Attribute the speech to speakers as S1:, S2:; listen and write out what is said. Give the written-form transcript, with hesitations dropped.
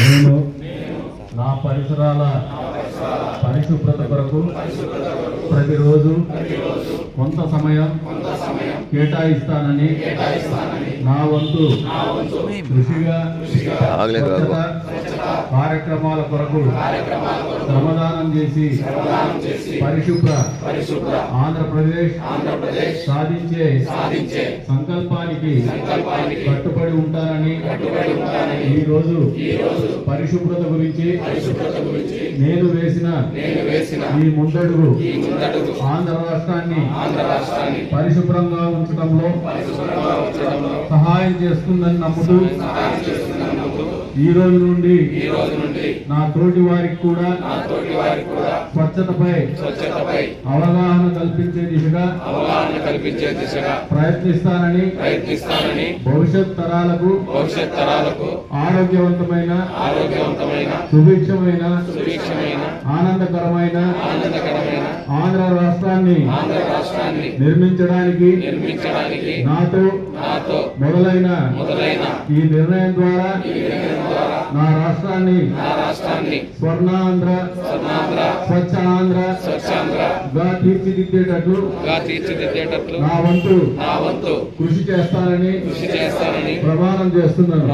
S1: నేను నా పరిసరాల పరిశుభ్రత కొరకు ప్రతిరోజు కొంత సమయం కేటాయిస్తానని నా వంతు కృషిగా కార్యక్రమాల కొరకు శ్రమదానం చేసి పరిశుభ్ర ఆంధ్రప్రదేశ్ సాధించే సంకల్పానికి కట్టుబడి ఉంటానని ఈరోజు పరిశుభ్రత గురించి నేను వేసిన ఈ ముందడుగు ఆంధ్ర రాష్ట్రాన్ని పరిశుభ్రంగా ఉంచడంలో సహాయం చేస్తుందని నమ్ముతూ ఈ రోజు నుండి నా తోటి వారికి కూడా స్వచ్ఛతపై అవగాహన కల్పించే దిశగా ప్రయత్నిస్తానని భవిష్యత్ తరాలకు ఆరోగ్యవంతమైన సుభిక్షమైన ఆనందకరమైన ఆంధ్ర రాష్ట్రాన్ని నిర్మించడానికి నాతో మొదలైన ఈ నిర్ణయం ద్వారా నా రాష్ట్రాన్ని స్వర్ణాంధ్ర స్వచ్ఛ ఆంధ్రగా తీర్చిదిద్దేటట్లు నా వంతు కృషి చేస్తానని ప్రమాణం చేస్తున్నాను.